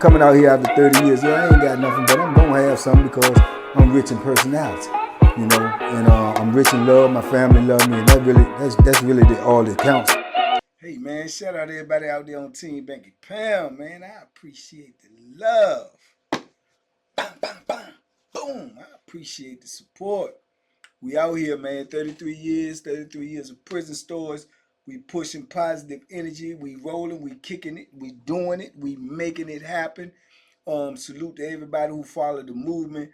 coming out here after 30 years. Yeah, I ain't got nothing, but I'm gonna have something because I'm rich in personality, you know, and I'm rich in love. My family love me, and that's really all that counts. Hey man, shout out to everybody out there on Team Banky Pound, man. I appreciate the love. Bam, bam, bam, boom. I appreciate the support. We out here, man. 33 years of prison stories. We pushing positive energy. We rolling. We kicking it. We doing it. We making it happen. Salute to everybody who followed the movement.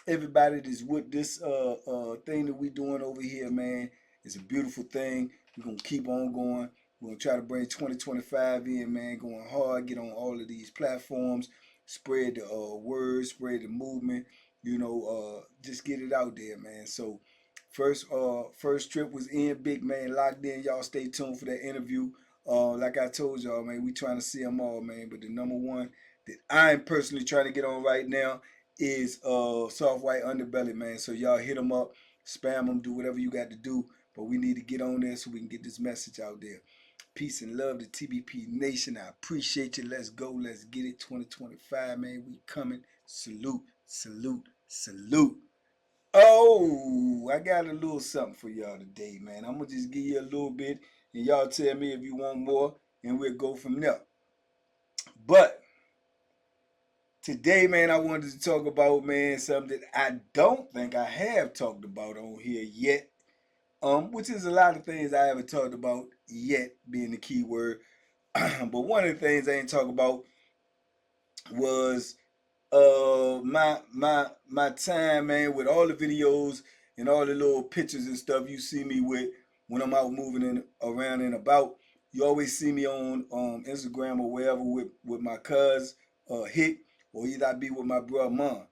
Everybody that's with this thing that we doing over here, man. It's a beautiful thing. We're gonna keep on going. We're gonna try to bring 2025 in, man. Going hard. Get on all of these platforms. Spread the word. Spread the movement. You know, just get it out there, man. So first trip was in, big man, locked in. Y'all stay tuned for that interview. Like I told y'all, man, we trying to see them all, man. But the number one that I'm personally trying to get on right now is Soft White Underbelly, man. So y'all hit them up, spam them, do whatever you got to do. But we need to get on there so we can get this message out there. Peace and love to TBP Nation. I appreciate you. Let's go. Let's get it. 2025, man. We coming. Salute, salute, salute. Oh, I got a little something for y'all today, man. I'm going to just give you a little bit, and y'all tell me if you want more, and we'll go from there. But today, man, I wanted to talk about, man, something that I don't think I have talked about on here yet, which is a lot of things I haven't talked about yet, being the key word. But one of the things I ain't talk about was my time, man, with all the videos and all the little pictures and stuff you see me with when I'm out moving in around and about. You always see me on Instagram or wherever with my cuz Hick, or either I be with my brother Mon.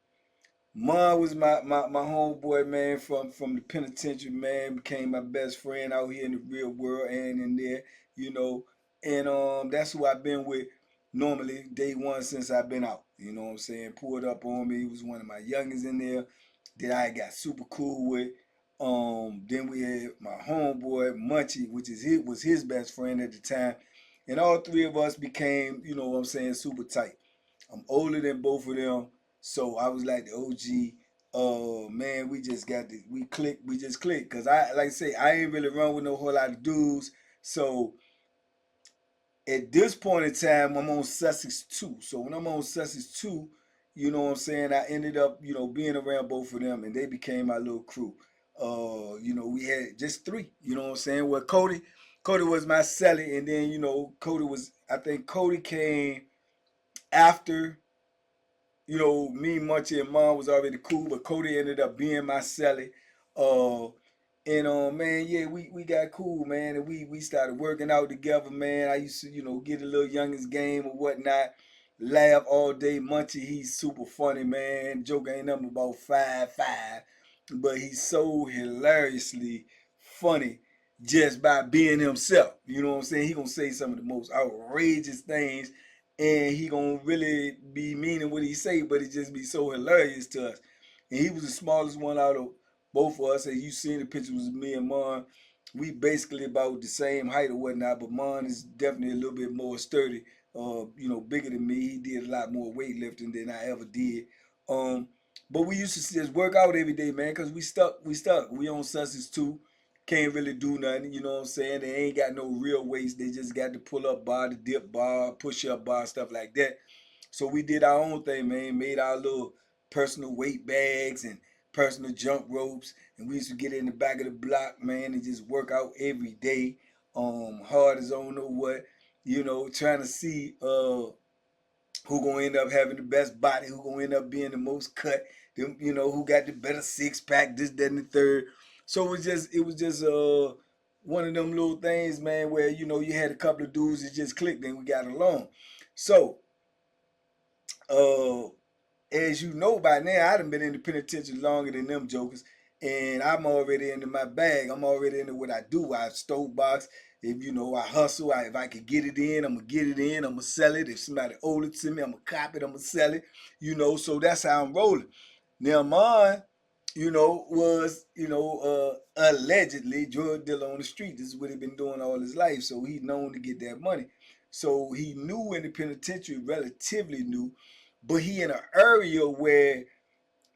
Mon was my homeboy, man, from the penitentiary, man. Became my best friend out here in the real world and in there, you know. And that's who I've been with normally day one since I've been out. You know what I'm saying? Pulled up on me. He was one of my youngest in there that I got super cool with. Then we had my homeboy Muchy, which was his best friend at the time. And all three of us became, you know what I'm saying, super tight. I'm older than both of them. So I was like the OG. Man, we just clicked. Cause I like I say, I ain't really run with no whole lot of dudes. So at this point in time, I'm on Sussex 2. So when I'm on Sussex 2, you know what I'm saying, I ended up, you know, being around both of them, and they became my little crew. You know, we had just three, you know what I'm saying? Well, Cody was my celly, and then, you know, I think Cody came after, you know, me, Munchie, and Mom was already cool, but Cody ended up being my celly. Uh, and man, yeah, we got cool, man, and we started working out together, man. I used to, you know, get a little youngest game or whatnot, laugh all day. Munchie, he's super funny, man. Joke ain't nothing about 5'5", but he's so hilariously funny just by being himself. You know what I'm saying? He gonna say some of the most outrageous things, and he gonna really be meaning what he say, but it just be so hilarious to us. And he was the smallest one out of both of us. As you seen the picture was me and Mon. We basically about the same height or whatnot, but Mon is definitely a little bit more sturdy, you know, bigger than me. He did a lot more weightlifting than I ever did. But we used to just work out every day, man, because we stuck. We on Sussex too. Can't really do nothing, you know what I'm saying? They ain't got no real weights. They just got the pull up bar, the dip bar, push up bar, stuff like that. So we did our own thing, man. Made our little personal weight bags and personal jump ropes, and we used to get in the back of the block, man, and just work out every day. Hard as I don't know what, you know, trying to see who gonna end up having the best body, who gonna end up being the most cut, them, you know, who got the better six pack, this, that, and the third. So it was just one of them little things, man, where you know you had a couple of dudes that just clicked and we got along. So as you know by now, I done been in the penitentiary longer than them jokers, and I'm already into my bag. I'm already into what I do. I stove box. If you know, I hustle. If I can get it in, I'm gonna get it in. I'm gonna sell it. If somebody owe it to me, I'm gonna cop it. I'm gonna sell it. You know, so that's how I'm rolling. Now mine, you know, was allegedly drug dealer on the street. This is what he been doing all his life, so he's known to get that money. So he knew in the penitentiary, relatively new, but he in an area where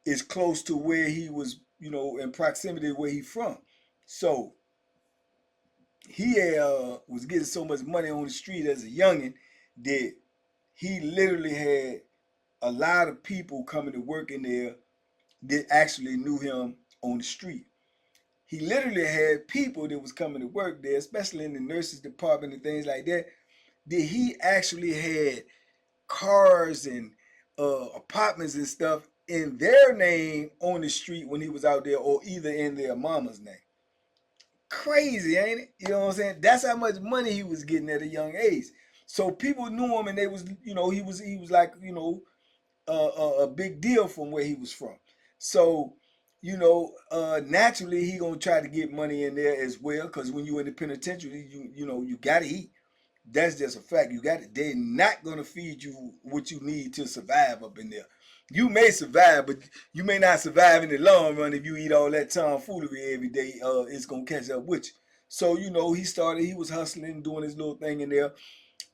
it's close to where he was, in proximity where he from. So he was getting so much money on the street as a youngin that he literally had a lot of people coming to work in there that actually knew him on the street. He literally had people that was coming to work there, especially in the nurses department and things like that, that he actually had cars and apartments and stuff in their name on the street when he was out there, or either in their mama's name. Crazy, ain't it? You know what I'm saying? That's how much money he was getting at a young age. So people knew him, and they was, he was like, a big deal from where he was from. So, naturally he gonna try to get money in there as well, because when you in the penitentiary, you gotta eat. That's just a fact. You got it. They're not gonna feed you what you need to survive up in there. You may survive, but you may not survive in the long run if you eat all that tomfoolery every day. It's gonna catch up with you. So he was hustling, doing his little thing in there.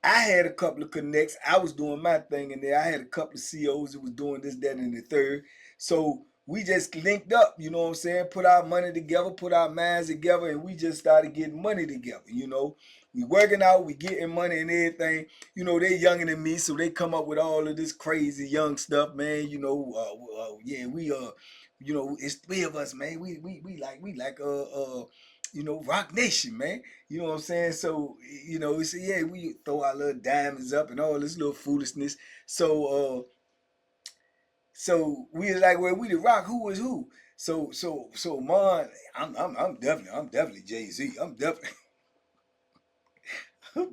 I had a couple of connects. I was doing my thing in there. I had a couple of COs that was doing this, that, and the third. So we just linked up, you know what I'm saying? Put our money together, put our minds together, and we just started getting money together. We working out, we getting money and everything. They younger than me, so they come up with all of this crazy young stuff, man. Yeah, it's three of us, man. We like Rock Nation, man. You know what I'm saying? So, we say, yeah, we throw our little diamonds up and all this little foolishness. So we was like, well, we the Rock, who is who? So man, I'm definitely Jay-Z. I'm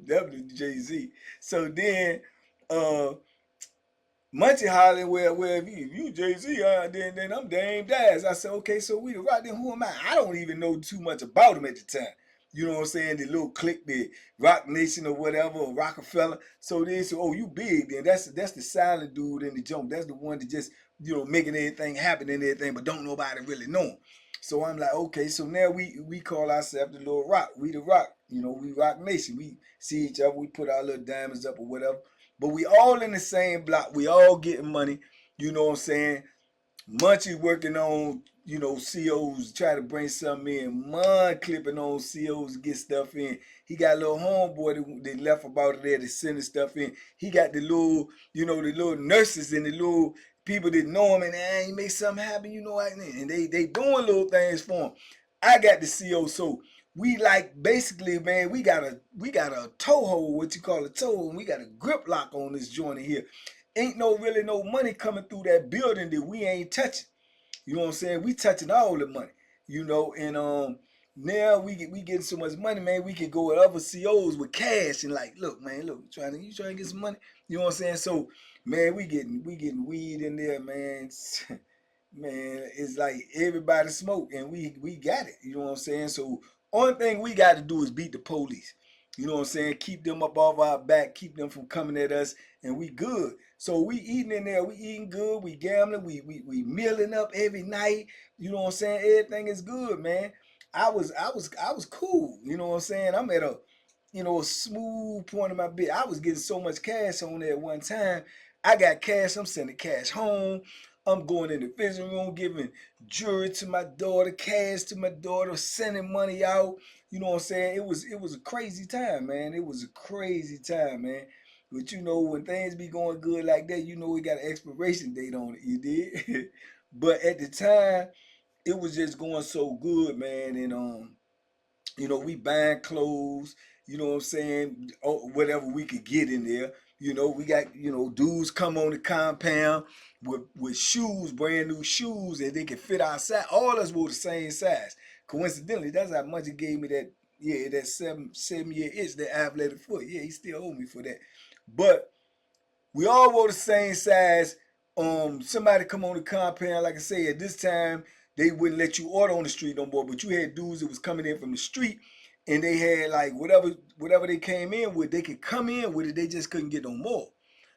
definitely Jay-Z. So then uh Muchy hollering, well, if you Jay-Z, then I'm Dame Dash. I said, okay, so we the Rock, then who am I? I don't even know too much about him at the time. You know what I'm saying? The little clique, the Rock Nation or whatever, or Rockefeller. So they said, oh, you big then. That's the silent dude in the jump. That's the one that just, making everything happen and everything, but don't nobody really know him. So I'm like, okay, so now we call ourselves the little Rock. We the Rock. We Rock Nation. We see each other, we put our little diamonds up or whatever. But we all in the same block. We all getting money. You know what I'm saying? Munchy working on, COs, try to bring something in. Mun clipping on COs to get stuff in. He got a little homeboy that left about there to send stuff in. He got the little, the little nurses and the little people that know him, and he make something happen, and they doing little things for him. I got the CO, so we like basically, man, we got a toe hold, what you call a toe hold, and we got a grip lock on this joint in here. Ain't really no money coming through that building that we ain't touching. You know what I'm saying? We touching all the money. And now we getting so much money, man. We can go with other COs with cash and like, look, man, look, you trying to get some money. You know what I'm saying? So, man, we getting weed in there, man. Man, it's like everybody smoke and we got it. You know what I'm saying? So only thing we got to do is beat the police. You know what I'm saying? Keep them up off our back, keep them from coming at us, and we good. So we eating in there, we eating good, we gambling, we mealing up every night. You know what I'm saying? Everything is good, man. I was cool. You know what I'm saying? I'm at a smooth point of my bit. I was getting so much cash on there at one time. I got cash. I'm sending cash home. I'm going in the visiting room, giving jewelry to my daughter, cash to my daughter, sending money out. You know what I'm saying? It was a crazy time, man. It was a crazy time, man. But when things be going good like that, it got an expiration date on it. You did. But at the time, it was just going so good, man. And we buying clothes, you know what I'm saying, whatever we could get in there. We got, dudes come on the compound with shoes, brand new shoes, and they can fit our size. All of us were the same size. Coincidentally, that's how much he gave me that 7-year itch, that athletic foot. Yeah, he still owe me for that. But we all wore the same size. Somebody come on the compound, like I say, at this time, they wouldn't let you order on the street no more, but you had dudes that was coming in from the street, and they had like whatever they came in with, they could come in with it, they just couldn't get no more.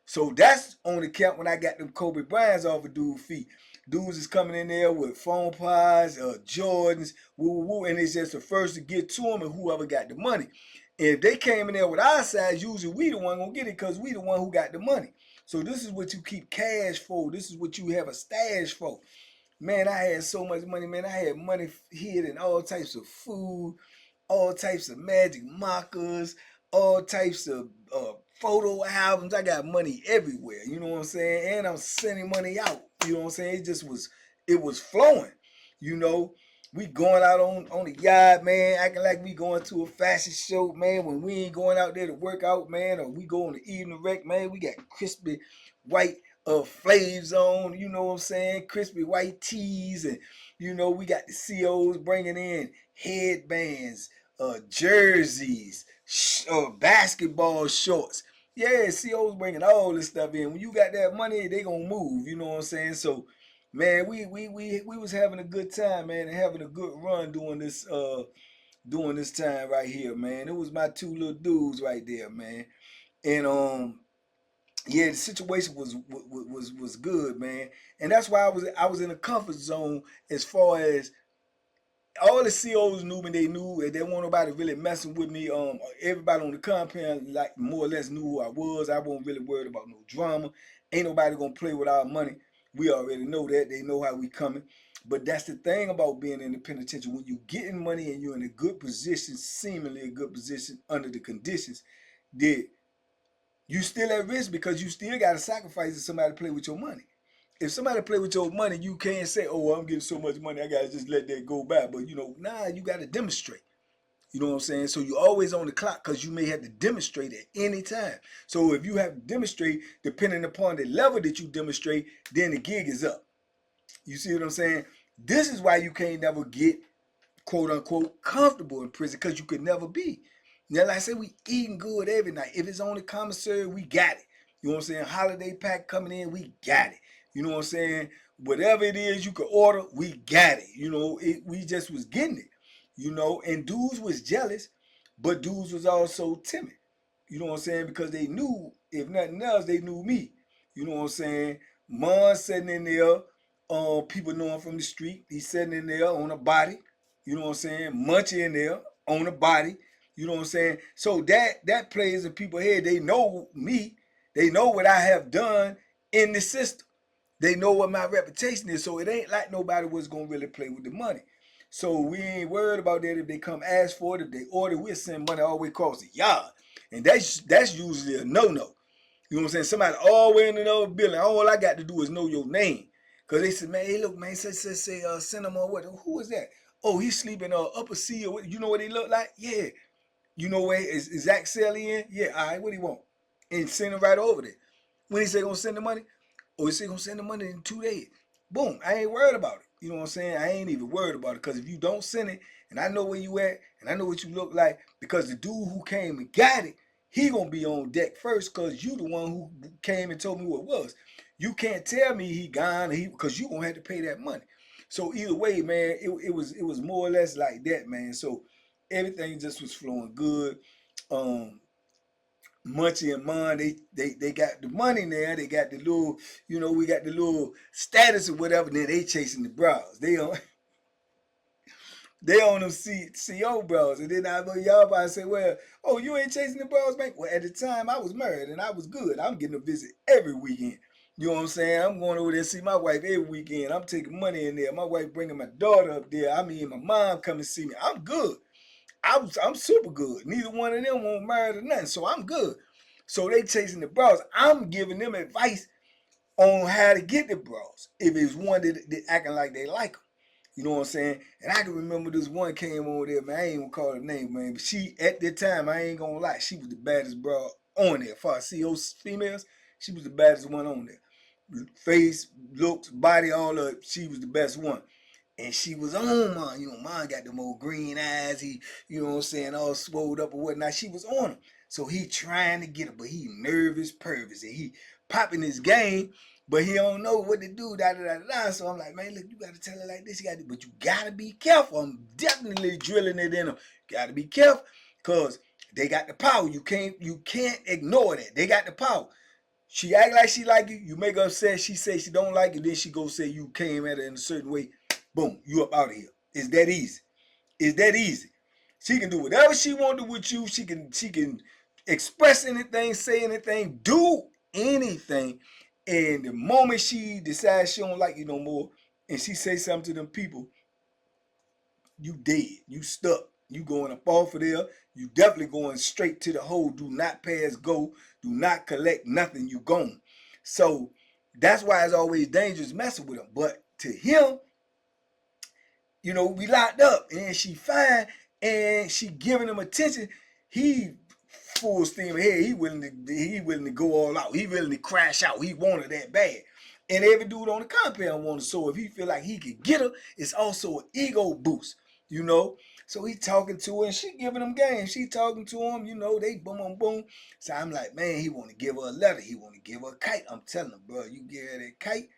So that's on the count when I got them Kobe Bryant's off of dude's feet. Dudes is coming in there with phone pies, Jordans, woo, and it's just the first to get to them and whoever got the money. if they came in there with our size, usually we the one gonna get it because we the one who got the money. So this is what you keep cash for. This is what you have a stash for. Man, I had so much money, man. I had money hid in all types of food, all types of magic markers, all types of photo albums. I got money everywhere. You know what I'm saying? And I'm sending money out. You know what I'm saying? It was flowing. You know, we going out on the yard, man, acting like we going to a fashion show, man, when we ain't going out there to work out, man, or we go on the evening rec, man. We got crispy white flaves on, you know what I'm saying? Crispy white tees, and you know, we got the COs bringing in headbands, jerseys, basketball shorts. Yeah, COs bringing all this stuff in. When you got that money, they gonna move. You know what I'm saying? So, man, we was having a good time, man, and having a good run doing this time right here, man. It was my two little dudes right there, man, and yeah, the situation was good, man, and that's why I was in a comfort zone as far as all the COs knew me. They knew, and they weren't nobody really messing with me. Everybody on the compound like more or less knew who I was. I wasn't really worried about no drama. Ain't nobody gonna play with our money. We already know that. They know how we coming. But that's the thing about being in the penitentiary. When you getting money and you're in a good position, seemingly a good position under the conditions, that you still at risk because you still got to sacrifice if somebody play with your money. If somebody play with your money, you can't say, "Oh, I'm getting so much money, I gotta just let that go by." But nah, you gotta demonstrate. You know what I'm saying? So you're always on the clock because you may have to demonstrate at any time. So if you have to demonstrate, depending upon the level that you demonstrate, then the gig is up. You see what I'm saying? This is why you can't never get quote unquote comfortable in prison because you could never be. Now, like I said, we eating good every night. If it's on the commissary, we got it. You know what I'm saying? Holiday pack coming in, we got it. You know what I'm saying? Whatever it is you could order, we got it. We just was getting it. And dudes was jealous, but dudes was also timid. You know what I'm saying? Because they knew, if nothing else, they knew me. You know what I'm saying? Mon sitting in there, people know him from the street. He's sitting in there on a body. You know what I'm saying? Muchy in there on a body. You know what I'm saying? So that plays in people's head. They know me. They know what I have done in the system. They know what my reputation is. So it ain't like nobody was gonna really play with the money. So we ain't worried about that. If they come ask for it, if they order, we'll send money all the way across the yard. And that's usually a no-no. You know what I'm saying? Somebody all the way in another building. All I got to do is know your name. Cause they said, man, hey, look, man, say, cinema, what? Who is that? Oh, he's sleeping upper C, or what? You know what he look like? Yeah. You know where is Zach Sally in? Yeah, all right, what do you want? And send him right over there. When he say gonna send the money, or he say gonna send the money in 2 days. Boom, I ain't worried about it. You know what I'm saying? I ain't even worried about it. Because if you don't send it, and I know where you at, and I know what you look like, because the dude who came and got it, he gonna be on deck first, because you the one who came and told me what it was. You can't tell me he gone, because you gonna have to pay that money. So either way, man, it was more or less like that, man. So everything just was flowing good. Munchy and Mon, they got the money now. They got the little, we got the little status or whatever. Then they chasing the bras. They on them CO bras. And then I know y'all probably say, well, oh, you ain't chasing the bras, man. Well, at the time I was married and I was good. I'm getting a visit every weekend. You know what I'm saying? I'm going over there to see my wife every weekend. I'm taking money in there. My wife bringing my daughter up there. I mean, my mom come and see me. I'm good. I'm super good. Neither one of them won't marry or nothing, so I'm good. So they chasing the bras. I'm giving them advice on how to get the bras if it's one that acting like they like them. You know what I'm saying? And I can remember this one came over there, man. I ain't gonna call her name, man. But she, at that time, I ain't gonna lie, she was the baddest bra on there. As far as COs females, she was the baddest one on there. Face, looks, body, all of it, she was the best one. And she was on mine. Mine got them old green eyes. He, you know what I'm saying, all swolled up or whatnot. She was on him. So he trying to get her, but he nervous, pervous. And he popping his game, but he don't know what to do, So I'm like, man, look, you got to tell her like this. But you got to be careful. I'm definitely drilling it in them. Got to be careful because they got the power. You can't ignore that. They got the power. She act like she like you. You make her upset. She say she don't like it. Then she go say you came at her in a certain way. Boom, you up out of here. It's that easy. It's that easy. She can do whatever she want to do with you. She can express anything, say anything, do anything. And the moment she decides she don't like you no more, and she say something to them people, you dead. You stuck. You going up off of there. You definitely going straight to the hole. Do not pass go. Do not collect nothing. You gone. So that's why it's always dangerous messing with him. But to him, you know, we locked up and she fine and she giving him attention. He full steam ahead. He willing to go all out. He willing to crash out. He wanted that bad. And every dude on the compound wanted. So if he feel like he could get her, it's also an ego boost, you know. So he talking to her and she giving him game. She talking to him, you know, they boom, boom, boom. So I'm like, man, he want to give her a letter. He want to give her a kite. I'm telling him, bro, you give her that kite,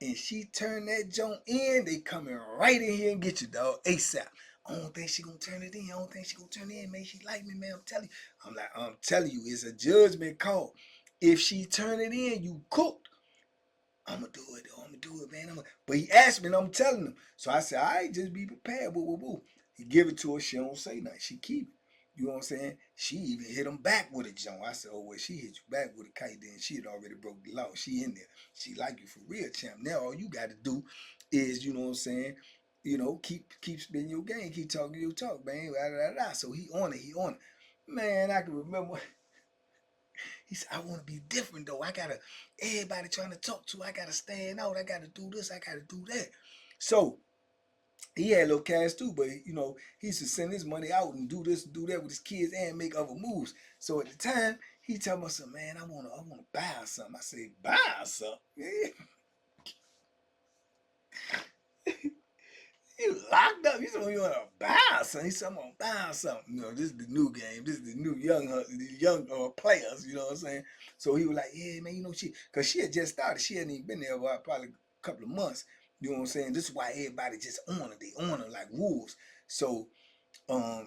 and she turn that joint in, they coming right in here and get you, dog, ASAP. I don't think she gonna turn it in. I don't think she gonna turn it in, man. She like me, man. I'm telling you. I'm telling you, it's a judgment call. If she turn it in, you cooked. I'm gonna do it, though. I'm gonna do it, man. But he asked me, and I'm telling him. So I said, all right, just be prepared. Woo, woo, woo. He give it to her. She don't say nothing. She keep it. You know what I'm saying? She even hit him back with a joint. I said, oh, well, she hit you back with a kite, then she had already broke the law. She in there. She like you for real, champ. Now all you got to do is, you know what I'm saying, you know, keep spinning your game, keep talking your talk, man. Da, da, da, da. So he on it, he on it. Man, I can remember. He said, I want to be different though. I gotta, everybody trying to talk to, I gotta stand out. I gotta do this, I gotta do that. So he had a little cash too, but you know, he used to send his money out and do this and do that with his kids and make other moves. So at the time, he told me, man, I wanna buy something. I said, buy something? You locked up. You said you want to buy something. He said, I'm going to buy something. You know, this is the new game. This is the new young players. You know what I'm saying? So he was like, yeah, man, you know, because she had just started. She hadn't even been there about probably a couple of months. You know what I'm saying? This is why everybody just on her. They on her like wolves. So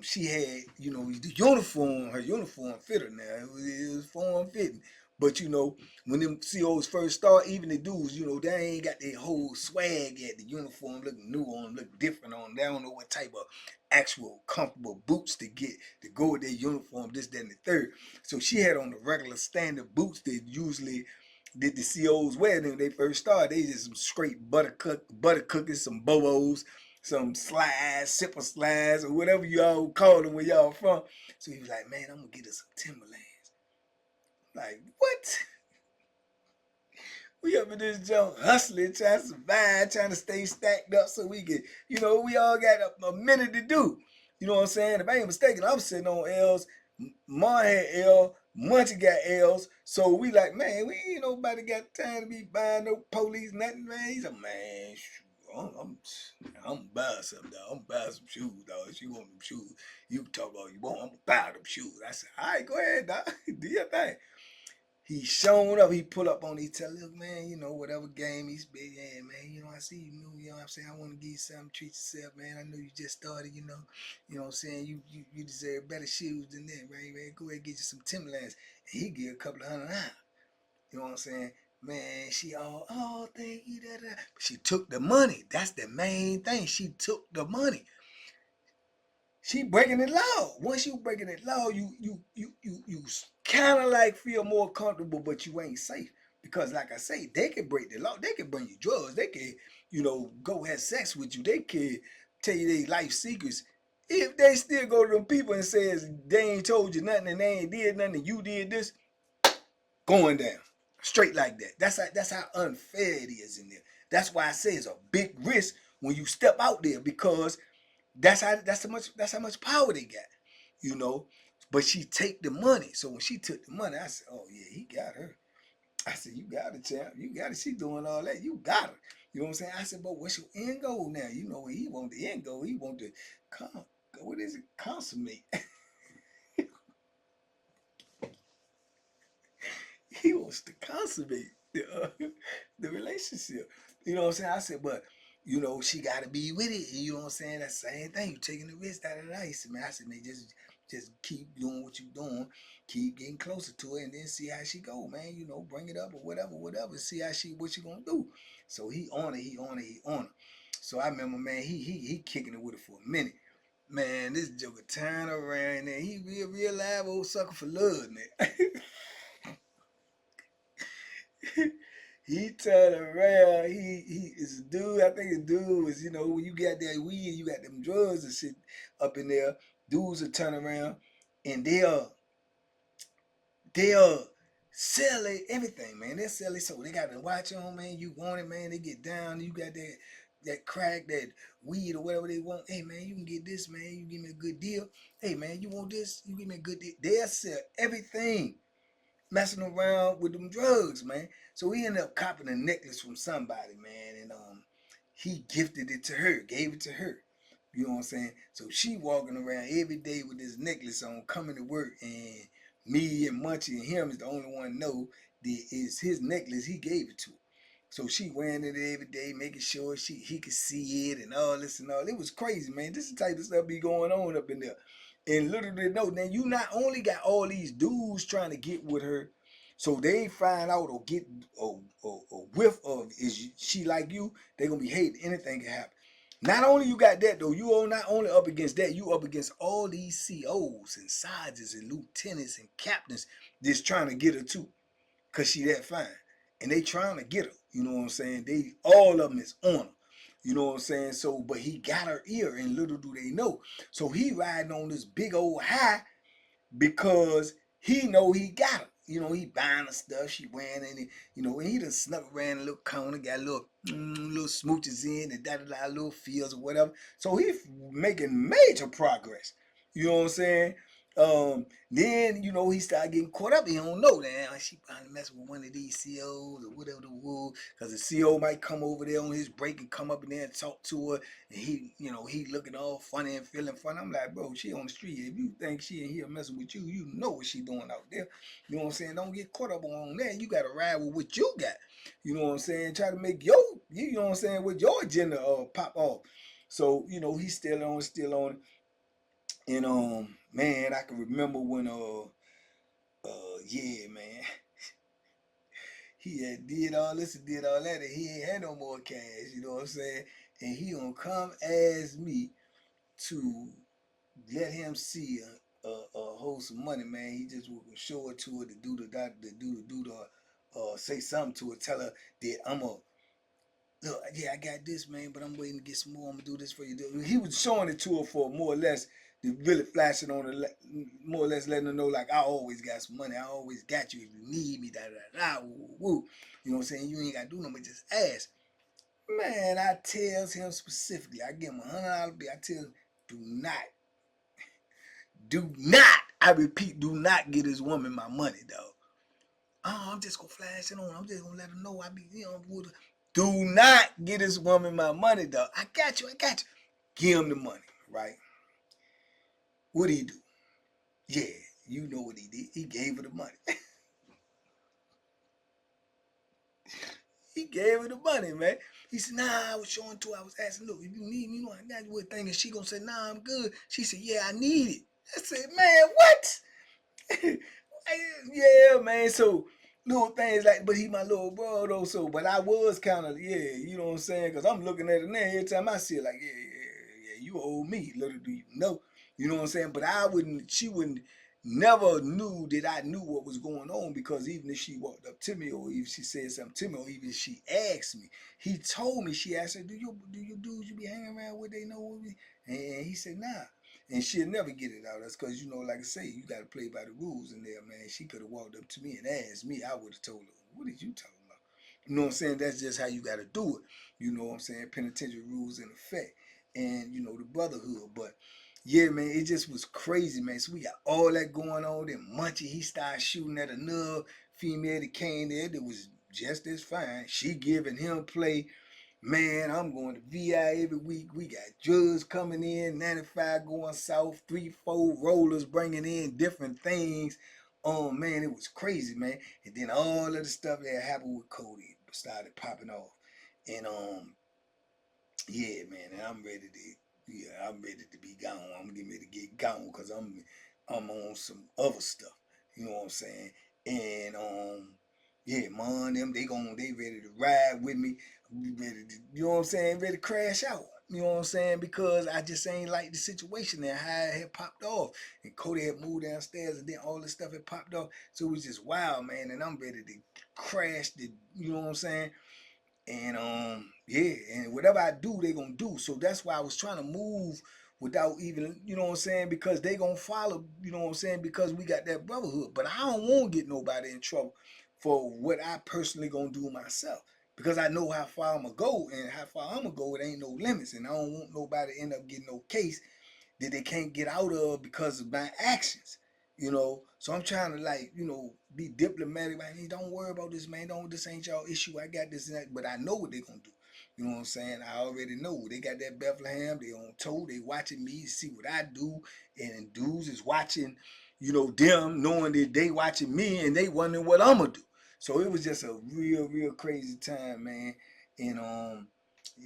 she had, you know, the uniform, her uniform fit her now. It was form fitting. But you know, when them COs first start, even the dudes, you know, they ain't got their whole swag yet. The uniform looking new on them, look different on them. They don't know what type of actual comfortable boots to get to go with their uniform, this, that, and the third. So she had on the regular standard boots that usually did the COs wear when they first started. They just some straight butter cookies, some bobos, some slides, zipper slides, or whatever y'all call them where y'all from. So he was like, man, I'm gonna get us some Timberlands. Like, what? We up in this junk hustling, trying to survive, trying to stay stacked up so we can, you know, we all got a minute to do. You know what I'm saying? If I ain't mistaken, I'm sitting on L's. Ma had L, Munchy got L's. So we like, man, we ain't nobody got time to be buying no police, nothing, man. He's a man, shoot. I'm buying something, dog. I'm buying some shoes, dog. If you want them shoes, you can talk about you want. I'm gonna buy them shoes. I said, all right, go ahead, dog. Do your thing. He shown up, he pull up on, he tell, look, man, you know, whatever game he's big, yeah, man, you know, I see you new, you know what I'm saying, I want to give you something, treat yourself, man, I know you just started, you know what I'm saying, you deserve better shoes than that, right, man, go ahead and get you some Timberlands, and he give a couple of $100, you know what I'm saying, man, she all, oh, thank you, da, da. She took the money, that's the main thing, she took the money. She breaking the law. Once you breaking the law, you kind of like feel more comfortable, but you ain't safe because, like I say, they can break the law. They can bring you drugs. They can, you know, go have sex with you. They can tell you their life secrets. If they still go to them people and says they ain't told you nothing and they ain't did nothing and you did this, going down straight like that. That's how unfair it is in there. That's why I say it's a big risk when you step out there because that's how much power they got, you know. But she take the money. So when she took the money, I said, oh yeah, he got her. I said, you got it, champ. You got it. She doing all that. You got her. You know what I'm saying? I said, but what's your end goal now? You know, he want the end goal. He want to come. What is it? Consummate. He wants to consummate the relationship. You know what I'm saying? I said, but you know, she got to be with it. You know what I'm saying? That same thing. You taking the risk out of the ice. Man, I said, man, just keep doing what you doing, keep getting closer to it, and then see how she go, man. You know, bring it up or whatever. See how what she gonna do. So he on it. So I remember, man, he kicking it with it for a minute. Man, this joker turn around and he real live old sucker for love, man. He turned around. He is a dude. I think a dude was, when you got that weed, you got them drugs and shit up in there. Dudes will turn around and they'll sell it, everything, man. They'll sell it. So they got the watch on, man. You want it, man. They get down. You got that crack, that weed or whatever they want. Hey, man, you can get this, man. You give me a good deal. Hey, man, you want this? You give me a good deal. They'll sell everything, messing around with them drugs, man. So he ended up copping a necklace from somebody, man, and he gifted it to her, gave it to her. You know what I'm saying? So she walking around every day with this necklace on, coming to work, and me and Muchy and him is the only one know that it's his necklace. He gave it to her. So she wearing it every day, making sure he could see it and all this and all. It was crazy, man. This is the type of stuff be going on up in there. And little did they know, then you not only got all these dudes trying to get with her, so they find out or get a whiff of is she like you, they gonna be hating. Anything can happen. Not only you got that though, you are not only up against that, you up against all these COs and sergeants and lieutenants and captains that's trying to get her too, cause she that fine, and they trying to get her. You know what I'm saying? They all of them is on her. You know what I'm saying? So, but he got her ear, and little do they know. So he riding on this big old high because he know he got her. He buying her stuff, she wearing it, and he done snuck around a little corner, got a little smooches in and da little fields or whatever. So he making major progress. You know what I'm saying? Then he started getting caught up. He don't know that she probably messing with one of these COs or whatever the rule, because the CO might come over there on his break and come up in there and talk to her, and he looking all funny and feeling funny. I'm like, bro, she on the street. If you think she in here messing with you, you know what she doing out there. You know what I'm saying? Don't get caught up on that. You gotta ride with what you got. You know what I'm saying? Try to make you know what I'm saying, with your agenda pop off. So, he's still on. And man, I can remember when yeah, man, he had did all this and did all that, and he ain't had no more cash. You know what I'm saying? And he gonna come ask me to let him see a wholesome money, man. He just will show it to her to do the say something to her, tell her that I'm a look, yeah, I got this, man, but I'm waiting to get some more. I'm gonna do this for you. He was showing it to her for more or less, really flashing on her, more or less letting her know, like, I always got some money. I always got you if you need me. Da da da. Woo, woo. You know what I'm saying? You ain't gotta do nothing but just ask. Man, I tells him specifically. I give him $100 bill. I tell him, do not. I repeat, do not get this woman my money, dog. Oh, I'm just gonna flash it on. I'm just gonna let her know I be, do not get this woman my money, dog. I got you. Give him the money, right? What did he do? Yeah, you know what he did. He gave her the money. He gave her the money, man. He said, nah, I was showing to her. I was asking, look, if you need me, I got you. Thinking she gonna say, nah, I'm good. She said, yeah, I need it. I said, man, what? Yeah, man. So little things like, but he my little bro though. So, but I was kind of, yeah, you know what I'm saying? Because I'm looking at it now every time I see it, like, yeah, you owe me. Little do you know, you know what I'm saying? But she wouldn't, never knew that I knew what was going on, because even if she walked up to me or if she said something to me or even if she asked me, he told me, she asked her, do you dudes you be hanging around with, they know what we, and he said, nah. And she'll never get it out. That's because, like I say, you got to play by the rules in there, man. She could have walked up to me and asked me. I would have told her, what did you talking about? You know what I'm saying? That's just how you got to do it. You know what I'm saying? Penitentiary rules in effect. And, the brotherhood. But, yeah, man, it just was crazy, man. So we got all that going on. Then Munchy, he started shooting at another female that came there that was just as fine. She giving him play. Man, I'm going to VA every week. We got drugs coming in, 95 going south, 3-4 rollers bringing in different things. Man, it was crazy, man. And then all of the stuff that happened with Cody started popping off. And yeah, man, and I'm ready to be gone. I'm getting ready to get gone because I'm on some other stuff. You know what I'm saying? And yeah, man, they ready to ride with me. We ready to, you know what I'm saying? Ready to crash out. You know what I'm saying? Because I just ain't like the situation and how it had popped off. And Cody had moved downstairs and then all this stuff had popped off. So it was just wild, man. And I'm ready to crash the, you know what I'm saying? And yeah, and whatever I do, they gonna do. So that's why I was trying to move without even, you know what I'm saying, because they gonna follow, you know what I'm saying, because we got that brotherhood. But I don't want to get nobody in trouble for what I personally gonna do myself. Because I know how far I'm gonna go, and how far I'm gonna go, it ain't no limits. And I don't want nobody to end up getting no case that they can't get out of because of my actions. You know, so I'm trying to, like, you know, be diplomatic. Like, hey, don't worry about this, man. This ain't y'all issue. I got this and that. But I know what they gonna do. You know what I'm saying? I already know. They got that Bethlehem. They on tow. They watching me, see what I do. And dudes is watching, you know, them, knowing that they watching me and they wondering what I'm gonna do. So it was just a real crazy time, man. And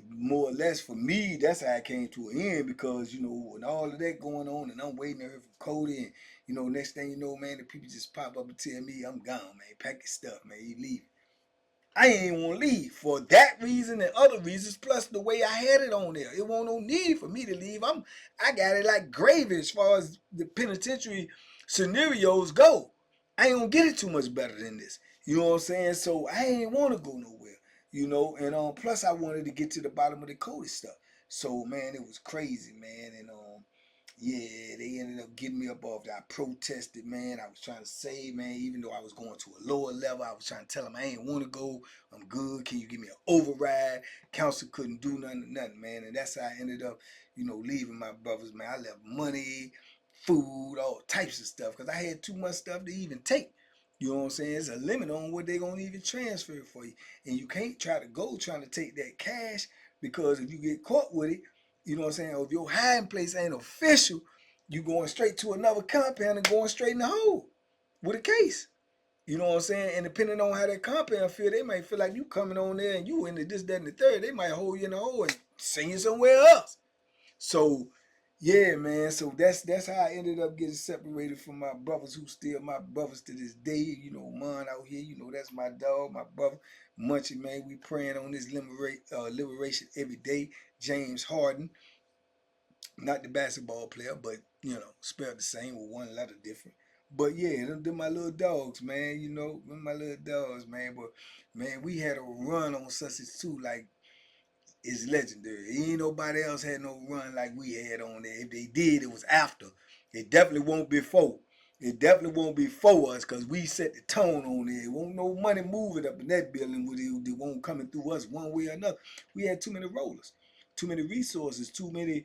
more or less for me, that's how I came to an end, because, you know, when all of that going on and I'm waiting to hear from Cody, and, you know, next thing you know, man, the people just pop up and tell me I'm gone, man. Pack your stuff, man. You leave. I ain't even want to leave for that reason and other reasons, plus the way I had it on there. It won't no need for me to leave. I got it like gravy as far as the penitentiary scenarios go. I ain't gonna get it too much better than this. You know what I'm saying? So I ain't want to go nowhere. You know, and plus I wanted to get to the bottom of the Cody stuff. So man, it was crazy, man, and yeah, they ended up getting me up off there. I protested, man. I was trying to save, man, even though I was going to a lower level. I was trying to tell them I ain't want to go. I'm good. Can you give me an override? Council couldn't do nothing, man. And that's how I ended up, you know, leaving my brothers, man. I left money, food, all types of stuff, because I had too much stuff to even take. You know what I'm saying? There's a limit on what they're going to even transfer for you. And you can't try to go trying to take that cash, because if you get caught with it, you know what I'm saying, or if your hiding place ain't official, you going straight to another compound and going straight in the hole with a case. You know what I'm saying? And depending on how that compound feel, they might feel like you coming on there and you into this, that, and the third. They might hold you in the hole and send you somewhere else. So yeah, man. So that's how I ended up getting separated from my brothers, who still my brothers to this day. You know, man out here, you know, that's my dog, my brother. Muchy, man. We praying on this liberation every day. James Harden, not the basketball player, but, you know, spelled the same with one letter different. But yeah, them my little dogs, man. You know, them my little dogs, man. But man, we had a run on Sussex too, like, it's legendary. Ain't nobody else had no run like we had on there. If they did, it was after. It definitely won't be before. It definitely won't be for us, because we set the tone on there. It won't no money moving up in that building. It won't coming through us one way or another. We had too many rollers, too many resources, too many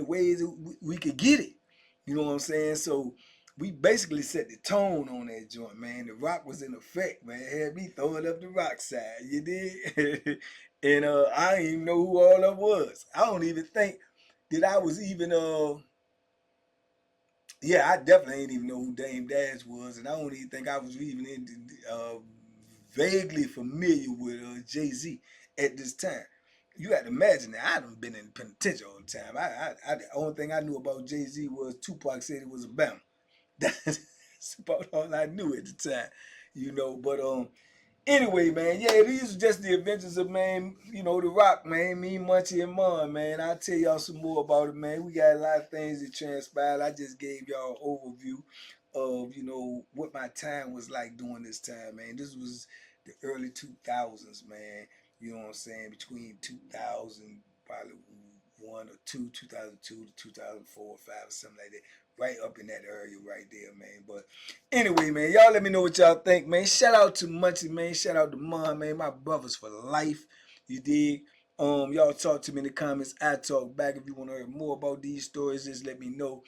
ways we could get it. You know what I'm saying? So we basically set the tone on that joint, man. The rock was in effect, man. It had me throwing up the rock side. You did? And I didn't even know who all that was. I don't even think that I was even yeah, I definitely ain't even know who Dame Dash was, and I don't even think I was even vaguely familiar with Jay-Z at this time. You got to imagine that I done been in the penitentiary all the time. The only thing I knew about Jay-Z was Tupac said it was a Bama. That's about all I knew at the time, you know. But anyway, man, yeah, these are just the adventures of, man, you know, The Rock, man, me, Munchy, and Mon, man. I'll tell y'all some more about it, man. We got a lot of things that transpired. I just gave y'all an overview of, you know, what my time was like during this time, man. This was the early 2000s, man. You know what I'm saying? Between 2000, probably 1 or 2, 2002 to 2004 or 5 or something like that. Right up in that area right there, man. But anyway, man, y'all let me know what y'all think, man. Shout out to Munchy, man. Shout out to Mom, man. My brothers for life. You dig? Y'all talk to me in the comments. I talk back. If you want to hear more about these stories, just let me know.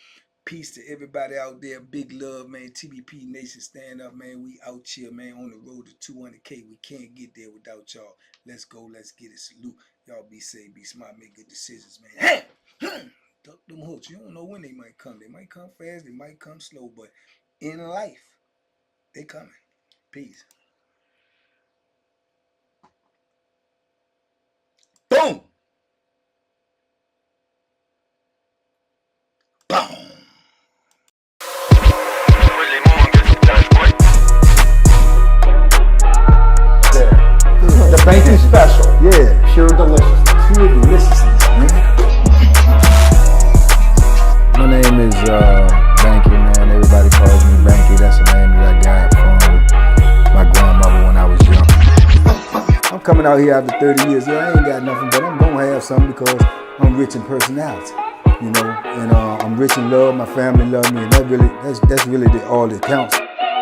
Peace to everybody out there. Big love, man. TBP Nation, stand up, man. We out here, man, on the road to 200K. We can't get there without y'all. Let's go. Let's get it. Salute. Y'all be safe, be smart, make good decisions, man. Duck them hooks. You don't know when they might come. They might come fast. They might come slow. But in life, they coming. Peace. Boom. Boom. The banky special. Yeah. Pure deliciousness. Pure deliciousness, man. coming out here after 30 years, yeah, I ain't got nothing, but I'm gonna have something because I'm rich in personality, you know, and I'm rich in love. My family love me, and that's really all that counts.